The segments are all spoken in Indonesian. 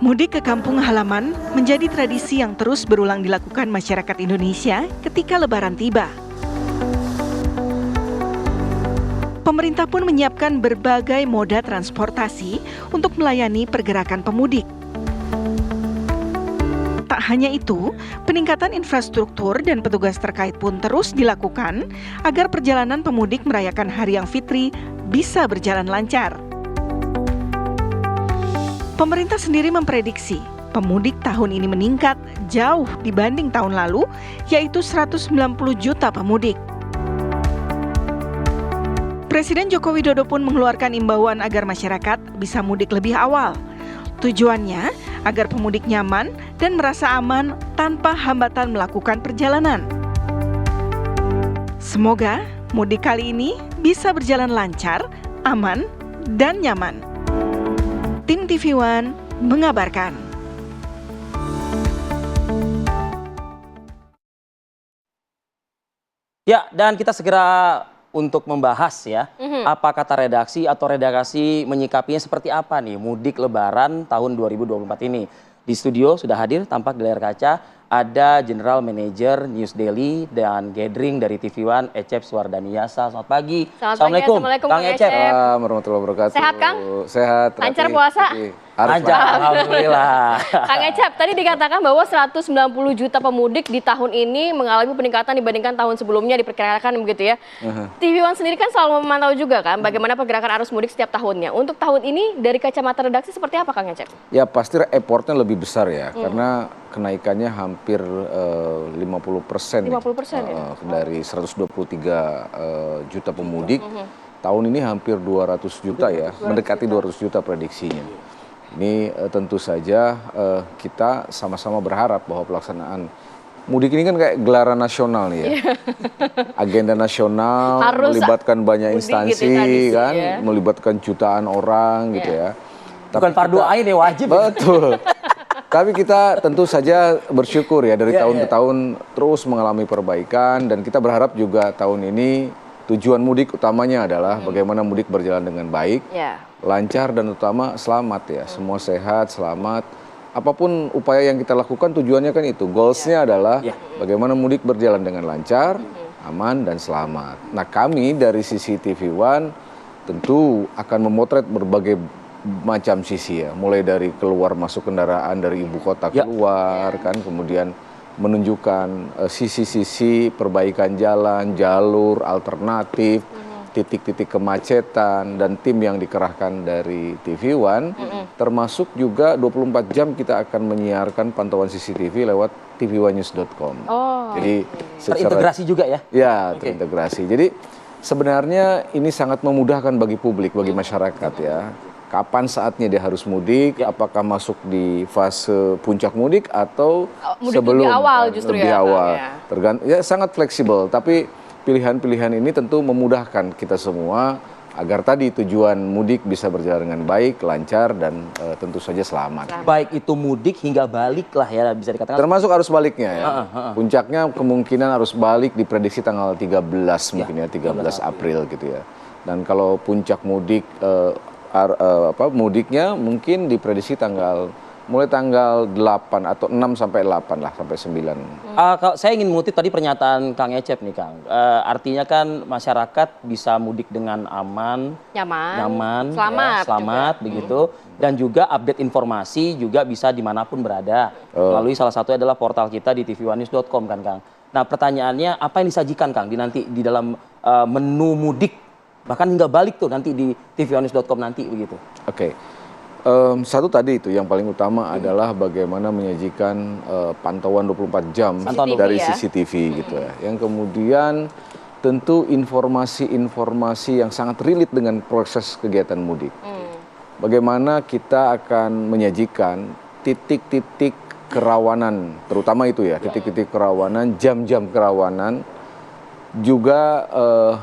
Mudik ke kampung halaman menjadi tradisi yang terus berulang dilakukan masyarakat Indonesia ketika Lebaran tiba. Pemerintah pun menyiapkan berbagai moda transportasi untuk melayani pergerakan pemudik. Tak hanya itu, peningkatan infrastruktur dan petugas terkait pun terus dilakukan agar perjalanan pemudik merayakan Hari Yang Fitri bisa berjalan lancar. Pemerintah sendiri memprediksi pemudik tahun ini meningkat jauh dibanding tahun lalu, yaitu 190 juta pemudik. Presiden Joko Widodo pun mengeluarkan imbauan agar masyarakat bisa mudik lebih awal. Tujuannya agar pemudik nyaman dan merasa aman tanpa hambatan melakukan perjalanan. Semoga mudik kali ini bisa berjalan lancar, aman, dan nyaman. Tim TV One mengabarkan. Ya, dan kita segera untuk membahas ya, apa kata redaksi atau redaksi menyikapinya seperti apa nih mudik Lebaran tahun 2024 ini. Di studio sudah hadir tampak di layar kaca ada General Manager News Daily dan Gathering dari TV One, Ecep Suardaniasa. Selamat pagi. Assalamualaikum Kang Ecep. Warahmatullahi wabarakatuh. Sehat Kang? Sehat. Lancar puasa? Alhamdulillah. Kang Ecep, tadi dikatakan bahwa 190 juta pemudik di tahun ini mengalami peningkatan dibandingkan tahun sebelumnya, diperkirakan begitu ya. TV One sendiri kan selalu memantau juga kan bagaimana pergerakan arus mudik setiap tahunnya. Untuk tahun ini dari kacamata redaksi seperti apa Kang Ecep? Ya pasti effortnya lebih besar ya, karena kenaikannya hampir 50%. 50% ya? Dari 123 juta pemudik. Tahun ini hampir 200 juta ya, mendekati 200 juta prediksinya. Ini tentu saja kita sama-sama berharap bahwa pelaksanaan mudik ini kan kayak gelaran nasional nih ya. Agenda nasional harus melibatkan banyak instansi gitu, kan, ya. Melibatkan jutaan orang gitu ya. Bukan fardu ain ya, wajib. Betul. Tapi kita tentu saja bersyukur ya dari tahun ke tahun terus mengalami perbaikan, dan kita berharap juga tahun ini tujuan mudik utamanya adalah bagaimana mudik berjalan dengan baik, lancar, dan utama selamat ya. Semua sehat, selamat. Apapun upaya yang kita lakukan tujuannya kan itu. Goalsnya adalah bagaimana mudik berjalan dengan lancar, aman, dan selamat. Nah kami dari sisi TV One tentu akan memotret berbagai macam sisi ya. Mulai dari keluar masuk kendaraan dari ibu kota keluar kan, kemudian menunjukkan sisi-sisi perbaikan jalan, jalur alternatif, titik-titik kemacetan, dan tim yang dikerahkan dari TV One, termasuk juga 24 jam kita akan menyiarkan pantauan CCTV lewat tv1news.com. Jadi terintegrasi juga ya? Ya, terintegrasi. Jadi sebenarnya ini sangat memudahkan bagi publik, bagi masyarakat ya. Kapan saatnya dia harus mudik, apakah masuk di fase puncak mudik atau mudik sebelum lebih awal justru lebih ya, awal. Bang, Ya sangat fleksibel, tapi pilihan-pilihan ini tentu memudahkan kita semua agar tadi tujuan mudik bisa berjalan dengan baik, lancar, dan tentu saja selamat. Baik itu mudik hingga balik lah ya, bisa dikatakan. Termasuk arus baliknya ya. Puncaknya kemungkinan arus balik diprediksi tanggal 13 mungkin ya, 13 April gitu ya. Dan kalau puncak mudik mudiknya mungkin diprediksi mulai tanggal 8 atau 6 sampai 8 lah, sampai 9. Kalau saya ingin mengutip tadi pernyataan Kang Ecep nih Kang. Artinya kan masyarakat bisa mudik dengan aman, nyaman, selamat begitu. Dan juga update informasi juga bisa dimanapun berada. Melalui salah satunya adalah portal kita di tv1news.com kan Kang. Nah pertanyaannya apa yang disajikan Kang nanti di dalam menu mudik? Bahkan hingga balik tuh nanti di tv1news.com nanti begitu. Oke. Satu tadi itu yang paling utama adalah bagaimana menyajikan pantauan 24 jam dari CCTV gitu ya. Yang kemudian tentu informasi-informasi yang sangat relate dengan proses kegiatan mudik. Bagaimana kita akan menyajikan titik-titik kerawanan, terutama itu ya, titik-titik kerawanan, jam-jam kerawanan, juga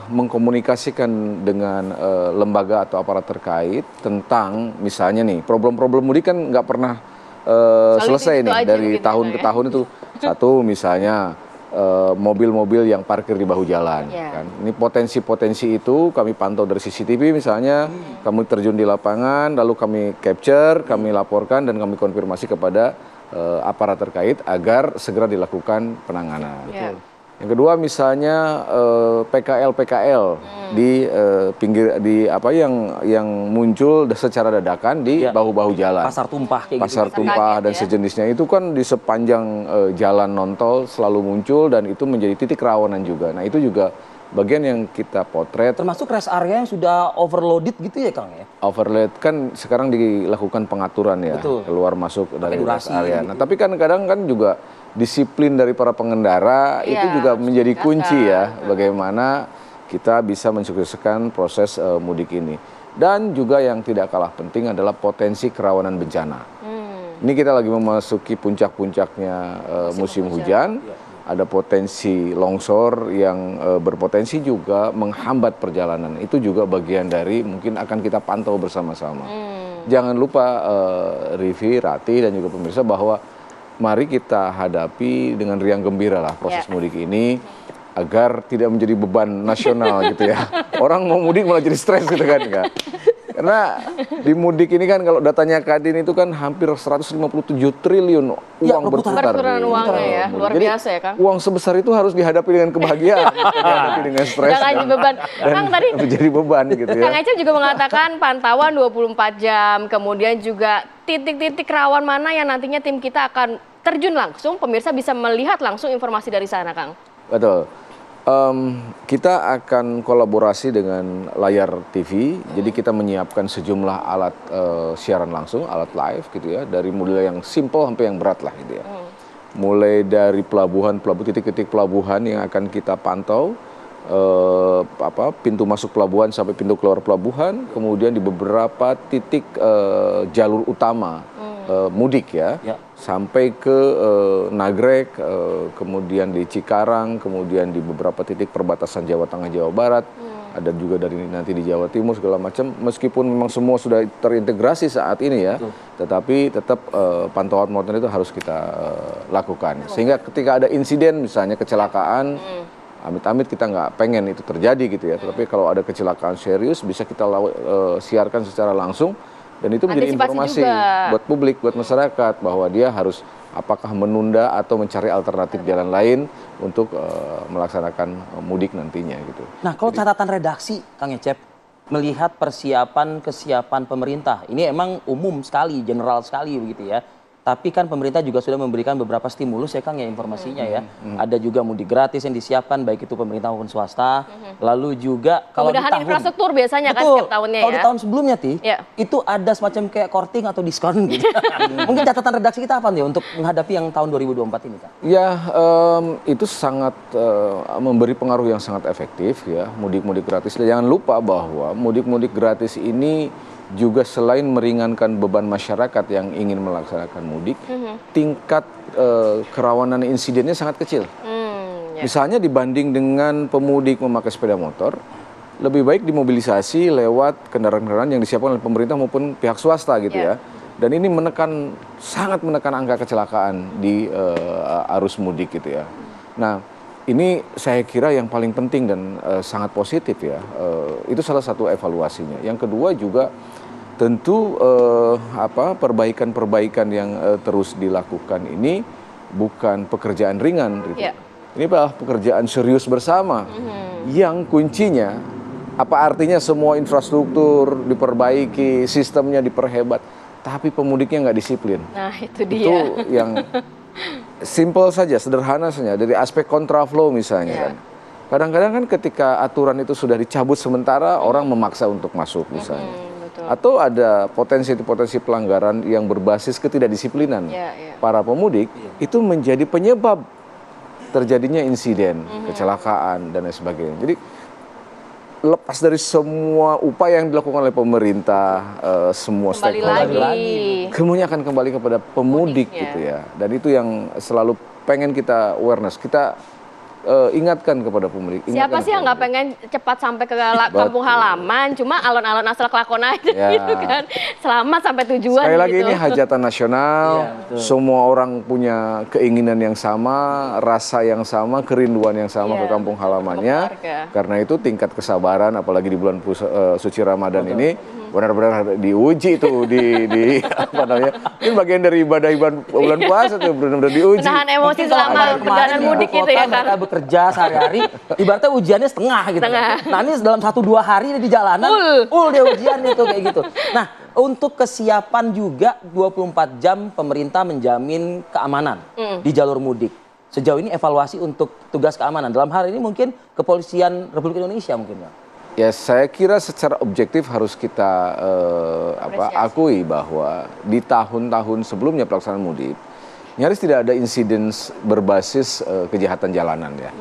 mengkomunikasikan dengan lembaga atau aparat terkait tentang misalnya nih problem-problem mudik kan nggak pernah selesai nih dari tahun ke tahun itu. Satu misalnya mobil-mobil yang parkir di bahu jalan. Kan. Ini potensi-potensi itu kami pantau dari CCTV misalnya, kami terjun di lapangan, lalu kami capture, kami laporkan dan kami konfirmasi kepada aparat terkait agar segera dilakukan penanganan. Yang kedua misalnya PKL di pinggir di apa yang muncul secara dadakan di bahu-bahu jalan. Pasar tumpah kayak gitu. Pasar tumpah dan sejenisnya itu kan di sepanjang jalan non-tol selalu muncul dan itu menjadi titik rawanan juga. Nah, itu juga bagian yang kita potret. Termasuk rest area yang sudah overloaded gitu ya Kang ya? Overload kan sekarang dilakukan pengaturan ya. Betul. Keluar masuk dari rest durasi. area. Nah, tapi kan kadang kan juga disiplin dari para pengendara itu juga menjadi kunci ya bagaimana kita bisa mensukseskan proses mudik ini. Dan juga yang tidak kalah penting adalah potensi kerawanan bencana. Ini kita lagi memasuki puncak-puncaknya musim hujan. Ada potensi longsor yang berpotensi juga menghambat perjalanan. Itu juga bagian dari mungkin akan kita pantau bersama-sama. Jangan lupa Rivi, Rati dan juga pemirsa bahwa mari kita hadapi dengan riang gembira lah proses mudik ini agar tidak menjadi beban nasional gitu ya. Orang mau mudik malah jadi stres gitu kan. Karena di mudik ini kan kalau datanya Kadin itu kan hampir 157 triliun uang berputar. Uangnya ya, luar biasa ya Kang. Uang sebesar itu harus dihadapi dengan kebahagiaan, dihadapi dengan stres. Jangan jadi beban. Kang tadi menjadi beban gitu ya. Kang Ecep juga mengatakan pantauan 24 jam, kemudian juga titik-titik rawan mana yang nantinya tim kita akan terjun langsung, pemirsa bisa melihat langsung informasi dari sana, Kang. Betul. Kita akan kolaborasi dengan layar TV, jadi kita menyiapkan sejumlah alat siaran langsung, alat live gitu ya, dari mulai yang simple sampai yang berat lah gitu ya. Mulai dari pelabuhan, titik-titik pelabuhan yang akan kita pantau, pintu masuk pelabuhan sampai pintu keluar pelabuhan, kemudian di beberapa titik jalur utama mudik ya. Sampai ke Nagrek, kemudian di Cikarang, kemudian di beberapa titik perbatasan Jawa Tengah, Jawa Barat, ada juga dari nanti di Jawa Timur segala macam. Meskipun memang semua sudah terintegrasi saat ini ya, tetapi tetap pantauan monitoring itu harus kita lakukan. Sehingga ketika ada insiden misalnya kecelakaan, amit-amit kita nggak pengen itu terjadi gitu ya. Tetapi kalau ada kecelakaan serius bisa kita siarkan secara langsung. Dan itu menjadi informasi buat publik, buat masyarakat bahwa dia harus apakah menunda atau mencari alternatif jalan lain untuk melaksanakan mudik nantinya gitu. Nah, kalau catatan redaksi Kang Ecep melihat kesiapan pemerintah, ini emang umum sekali, general sekali begitu ya. Tapi kan pemerintah juga sudah memberikan beberapa stimulus ya Kang ya informasinya ya. Ada juga mudik gratis yang disiapkan baik itu pemerintah maupun swasta. Lalu juga kalau di tahun infrastruktur biasanya kan setiap tahunnya kalau di tahun sebelumnya itu ada semacam kayak korting atau diskon gitu. Mungkin catatan redaksi kita apa nih untuk menghadapi yang tahun 2024 ini Kang? Ya itu sangat memberi pengaruh yang sangat efektif ya mudik-mudik gratis. Dan jangan lupa bahwa mudik-mudik gratis ini juga selain meringankan beban masyarakat yang ingin melaksanakan mudik, tingkat kerawanan insidennya sangat kecil. Misalnya dibanding dengan pemudik memakai sepeda motor, lebih baik dimobilisasi lewat kendaraan-kendaraan yang disiapkan oleh pemerintah maupun pihak swasta gitu ya. Dan ini sangat menekan angka kecelakaan di arus mudik gitu ya. Nah, ini saya kira yang paling penting dan sangat positif ya. Itu salah satu evaluasinya. Yang kedua juga tentu perbaikan-perbaikan yang terus dilakukan ini bukan pekerjaan ringan. Gitu. Ini adalah pekerjaan serius bersama. Yang kuncinya apa artinya semua infrastruktur diperbaiki, sistemnya diperhebat, tapi pemudiknya nggak disiplin. Nah itu dia. Itu yang simple saja, sederhana saja dari aspek kontraflow misalnya kan. Kadang-kadang kan ketika aturan itu sudah dicabut sementara orang memaksa untuk masuk misalnya. Atau ada potensi-potensi pelanggaran yang berbasis ketidakdisiplinan para pemudik itu menjadi penyebab terjadinya insiden, kecelakaan dan lain sebagainya. Jadi lepas dari semua upaya yang dilakukan oleh pemerintah, semua stakeholder semuanya akan kembali kepada pemudik gitu ya. Dan itu yang selalu pengen kita awareness. Kita ingatkan kepada pemudik. Siapa sih yang nggak pengen cepat sampai ke kampung halaman, cuma alon-alon asal kelakon aja gitu kan. Selamat sampai tujuan. Sekali lagi gitu. ini hajatan nasional, semua orang punya keinginan yang sama, rasa yang sama, kerinduan yang sama ke kampung halamannya. Karena itu tingkat kesabaran, apalagi di bulan suci Ramadan ini, benar-benar diuji tuh di apa namanya? Ini bagian dari ibadah bulan puasa tuh benar-benar diuji. Menahan emosi selama perjalanan mudik gitu ya kan. Mereka bekerja sehari-hari, ibaratnya ujiannya setengah gitu. Nah ini dalam 1-2 hari di jalanan, full dia ujiannya tuh kayak gitu. Nah untuk kesiapan juga 24 jam pemerintah menjamin keamanan di jalur mudik. Sejauh ini evaluasi untuk tugas keamanan dalam hal ini mungkin Kepolisian Republik Indonesia mungkin ya. Ya saya kira secara objektif harus kita akui bahwa di tahun-tahun sebelumnya pelaksanaan mudik nyaris tidak ada insiden berbasis kejahatan jalanan ya.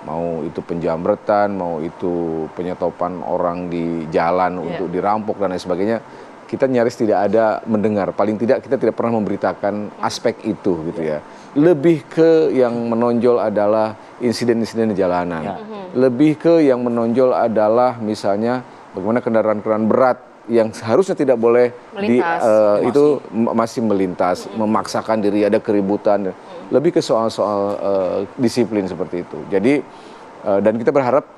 Mau itu penjamretan, mau itu penyetopan orang di jalan untuk dirampok dan lain sebagainya. Kita nyaris tidak ada mendengar, paling tidak kita tidak pernah memberitakan aspek itu gitu ya. Lebih ke yang menonjol adalah insiden-insiden di jalanan. Lebih ke yang menonjol adalah misalnya bagaimana kendaraan-kendaraan berat yang seharusnya tidak boleh itu masih melintas, memaksakan diri, ada keributan. Lebih ke soal-soal disiplin seperti itu. Jadi dan kita berharap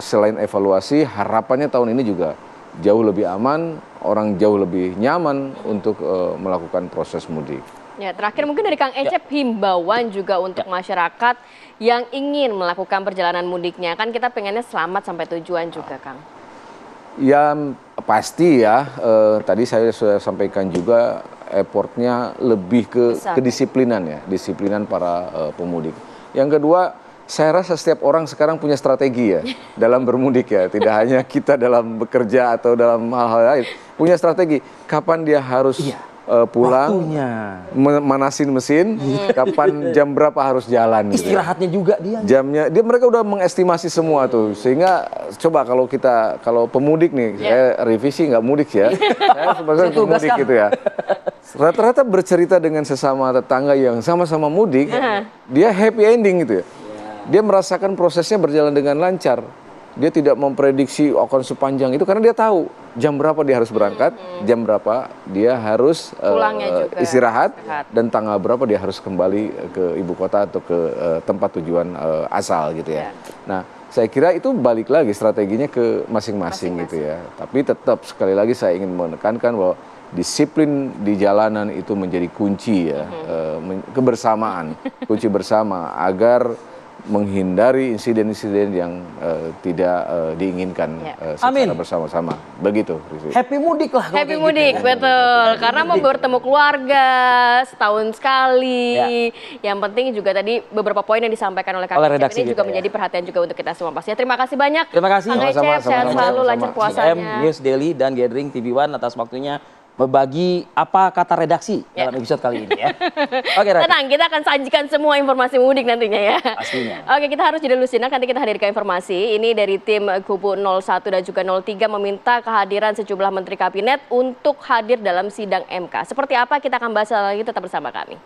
selain evaluasi, harapannya tahun ini juga jauh lebih aman, orang jauh lebih nyaman untuk melakukan proses mudik. Ya, terakhir mungkin dari Kang Ecep himbauan juga untuk masyarakat yang ingin melakukan perjalanan mudiknya. Kan kita pengennya selamat sampai tujuan juga, Kang. Ya pasti ya, tadi saya sudah sampaikan juga effortnya lebih ke kedisiplinan ya, disiplinan para pemudik. Yang kedua, saya rasa setiap orang sekarang punya strategi ya dalam bermudik ya, tidak hanya kita dalam bekerja atau dalam hal-hal lain, punya strategi kapan dia harus pulang, manasin mesin, kapan jam berapa harus jalan. Istirahatnya gitu. Juga dia. Jamnya, mereka udah mengestimasi semua tuh, sehingga coba kalau pemudik nih, saya revisi nggak mudik ya, saya sebagai pemudik gitu ya. Rata-rata bercerita dengan sesama tetangga yang sama-sama mudik, dia happy ending gitu ya. Dia merasakan prosesnya berjalan dengan lancar. Dia tidak memprediksi akan sepanjang itu karena dia tahu jam berapa dia harus berangkat, jam berapa dia harus istirahat, dan tanggal berapa dia harus kembali ke ibu kota atau ke tempat tujuan asal gitu ya. Nah, saya kira itu balik lagi strateginya ke masing-masing gitu ya. Tapi tetap sekali lagi saya ingin menekankan bahwa disiplin di jalanan itu menjadi kunci ya, kebersamaan, kunci bersama agar menghindari insiden-insiden yang tidak diinginkan secara bersama-sama. Begitu. Happy mudik lah. Happy mudik, betul. Karena mau bertemu keluarga setahun sekali. Yang penting juga tadi beberapa poin yang disampaikan oleh Kang Ecep ini juga menjadi perhatian juga untuk kita semua pastinya. Terima kasih banyak. Terima kasih. Kang Ecep, sehat selalu, lancar puasanya. News Daily dan Gathering TV One atas waktunya berbagi apa kata redaksi dalam episode kali ini ya. Oke, tenang, kita akan sajikan semua informasi mudik nantinya ya. Pastinya. Oke, kita harus jeda dulu sejenak, nanti kita hadirkan informasi. Ini dari tim kubu 01 dan juga 03 meminta kehadiran sejumlah menteri kabinet untuk hadir dalam sidang MK. Seperti apa kita akan bahas lagi, tetap bersama kami.